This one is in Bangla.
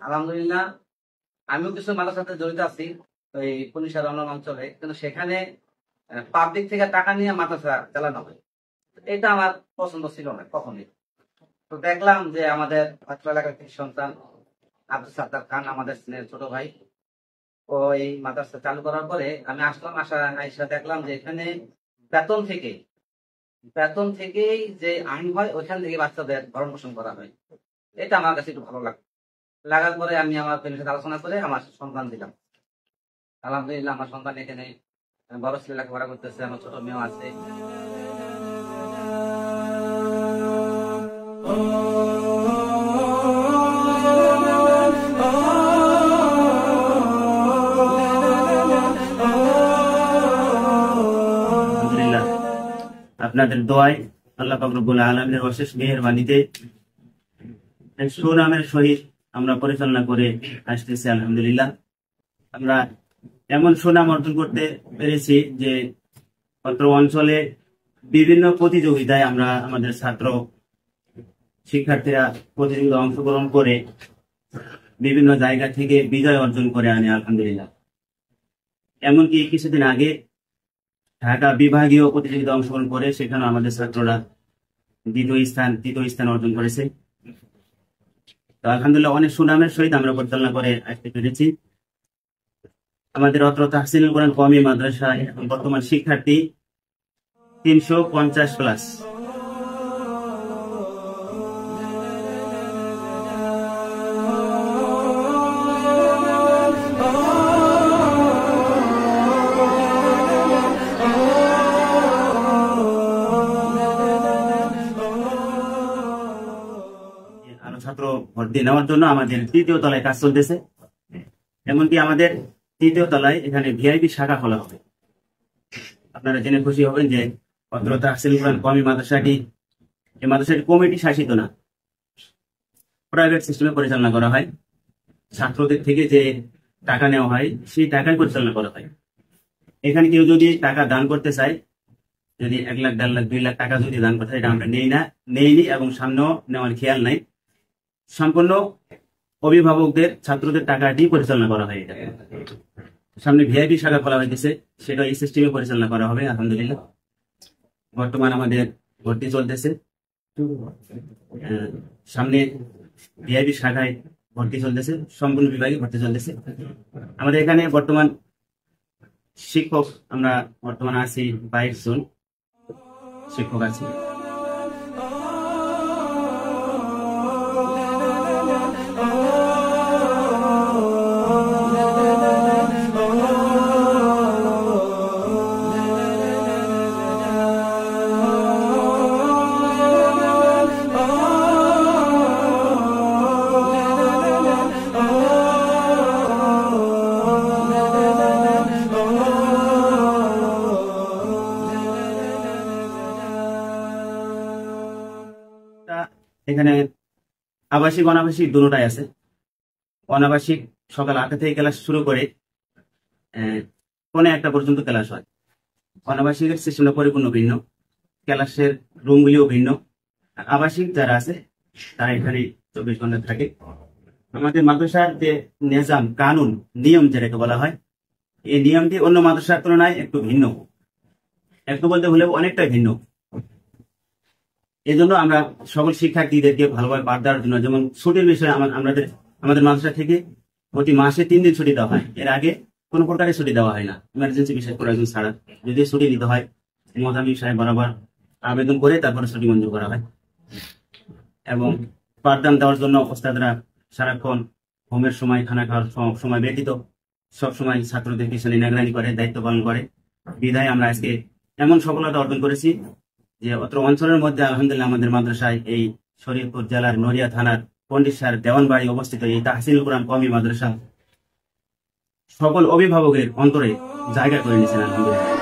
আলহামদুলিল্লাহ, আমিও কিছু মানুষের সাথে জড়িত আছি ওই পুলিশের অন্যান্য অঞ্চলে, কিন্তু সেখানে পাবলিক থেকে টাকা নিয়ে মাদ্রাসা চালানো হয়। এটা আমার পছন্দ ছিল না কখনই। তো দেখলাম যে আমাদের অত্র এলাকার কিছু সন্তান আব্দুল সাত্তার খান, আমাদের স্নেহের ছোট ভাই, ওই মাদ্রাসা চালু করার পরে আমি আসলাম, আইসা দেখলাম যে এখানে বেতন থেকে থেকেই যে আইন হয় ওইখান থেকে বাচ্চাদের ভরণ পোষণ করা হয়। এটা আমার কাছে একটু ভালো লাগার পরে আমি আমার ফ্যামিলির সাথে আলোচনা করে আমার সন্তান দিলাম। আলহামদুলিল্লাহ, আমার সন্তান এখানে বড় ছেলে লেখাপড়া করতেছে, আমার ছোট মেয়েও আছে। আলহামদুলিল্লাহ, আপনাদের দোয়ায় আল্লাহ পাক রব্বুল আলামিনের অশেষ মেহেরবানিতে সুনামের সহিত আমরা পরিচালনা করে আসতেছি। আলহামদুলিল্লাহ, আমরা এমন সুনাম অর্জন করতে পেরেছি যে অত্র অঞ্চলে বিভিন্ন প্রতিযোগিতায় আমরা আমাদের ছাত্র শিক্ষার্থীরা প্রতিযোগিতায় অংশগ্রহণ করে বিভিন্ন জায়গা থেকে বিজয় অর্জন করে আনে। আলহামদুলিল্লাহ, এমনকি কিছুদিন আগে ঢাকা বিভাগীয় প্রতিযোগিতা অংশগ্রহণ করে সেখানে আমাদের ছাত্ররা তৃতীয় স্থান অর্জন করেছে। তো আলহামদুলিল্লাহ, অনেক সুনামের সহিত আমরা পরিচালনা করে আসতে পেরেছি। আমাদের অত্র তাহসিনুল কোরআন কওমি মাদ্রাসায় বর্তমান শিক্ষার্থী 350 প্লাস। আরো ছাত্র ভর্তি নেওয়ার জন্য আমাদের 3য় তলায় কাজ চলতেছে। এমনকি আমাদের 3য় তলায় এখানে ভিআইপি শাখা খোলা হবে। আপনারা জেনে খুশি হবেন যে অত্র তাহসিনুল কোরআন কওমি মাদ্রাসাটি কমিটি শাসিত না, প্রাইভেট সিস্টেমে পরিচালনা করা হয়। ছাত্রদের থেকে যে টাকা নেওয়া হয় সেই টাকায় পরিচালনা করা হয়। এখানে কেউ যদি টাকা দান করতে চায়, যদি 1 লাখ, 1.5 লাখ, 2 লাখ টাকা যদি দান করতে চায়, এটা আমরা নেইনি এবং সামনেও নেওয়ার খেয়াল নাই। সম্পূর্ণ অভিভাবকদের, ছাত্রদের টাকা দিয়ে পরিচালনা করা হয়। এটা সামনে ভিআইপি শাখা খোলা হয়েছে, সেটা এই সিস্টেমে পরিচালনা করা হবে। আলহামদুলিল্লাহ, বর্তমান আমাদের ভর্তি চলতেছে। সামনে ভিআইপি শাখায় ভর্তি চলতেছে, সম্পূর্ণ বিভাগে ভর্তি চলতেছে। আমাদের এখানে বর্তমান শিক্ষক আমরা বর্তমানে আছি 22 জন শিক্ষক আছি। এখানে আবাসিক অনাবাসিক দুটোটাই আছে। অনাবাসিক সকাল 8টা থেকে ক্লাস শুরু করে 1:45 পর্যন্ত ক্লাস হয়। অনাবাসিকের সিস্টেমটা পরিপূর্ণ ভিন্ন, ক্লাসের রুমগুলিও ভিন্ন। আবাসিক যারা আছে তারা এখানে 24 ঘন্টা থাকে। আমাদের মাদ্রাসার যে নিজাম, কানুন, নিয়ম যেটাকে বলা হয়, এই নিয়মটি অন্য মাদ্রাসার তুলনায় একটু ভিন্ন, একটু বলতে হলেও অনেকটাই ভিন্ন। এই জন্য আমরা সকল শিক্ষার্থীদেরকে ভালোভাবে পাঠ দেওয়ার জন্য, যেমন ছুটির বিষয়ে আমাদের মাদ্রাসা থেকে প্রতি মাসে 3 দিন ছুটি দেওয়া হয়। এর আগে কোনো প্রকারের ছুটি দেওয়া হয় না, ইমার্জেন্সি বিষয় প্রয়োজন ছাড়া। যদি ছুটি নিতে হয়, মোজামিল সাহেব বরাবর আবেদন করে তারপরে ছুটি মঞ্জুর করা হয়। এবং পাঠদান দেওয়ার জন্য ওস্তাদরা সারাক্ষণ হোমের সময়, খানা খাওয়ার সময় ব্যতীত সব সময় ছাত্রদের পিছনে নিগরানি করে, দায়িত্ব পালন করে। বিধায় আমরা আজকে এমন সফলতা অর্জন করেছি যে অত্র অঞ্চলের মধ্যে আলহামদুলিল্লাহ আমাদের মাদ্রাসায় এই শরীয়তপুর জেলার নড়িয়া থানার পণ্ডিত স্যার দেওয়ানবাড়ি অবস্থিত এই তাহসিনুল কোরআন কওমি মাদ্রাসা সকল অভিভাবকের অন্তরে জায়গা করে নিয়েছেন আলহামদুলিল্লাহ।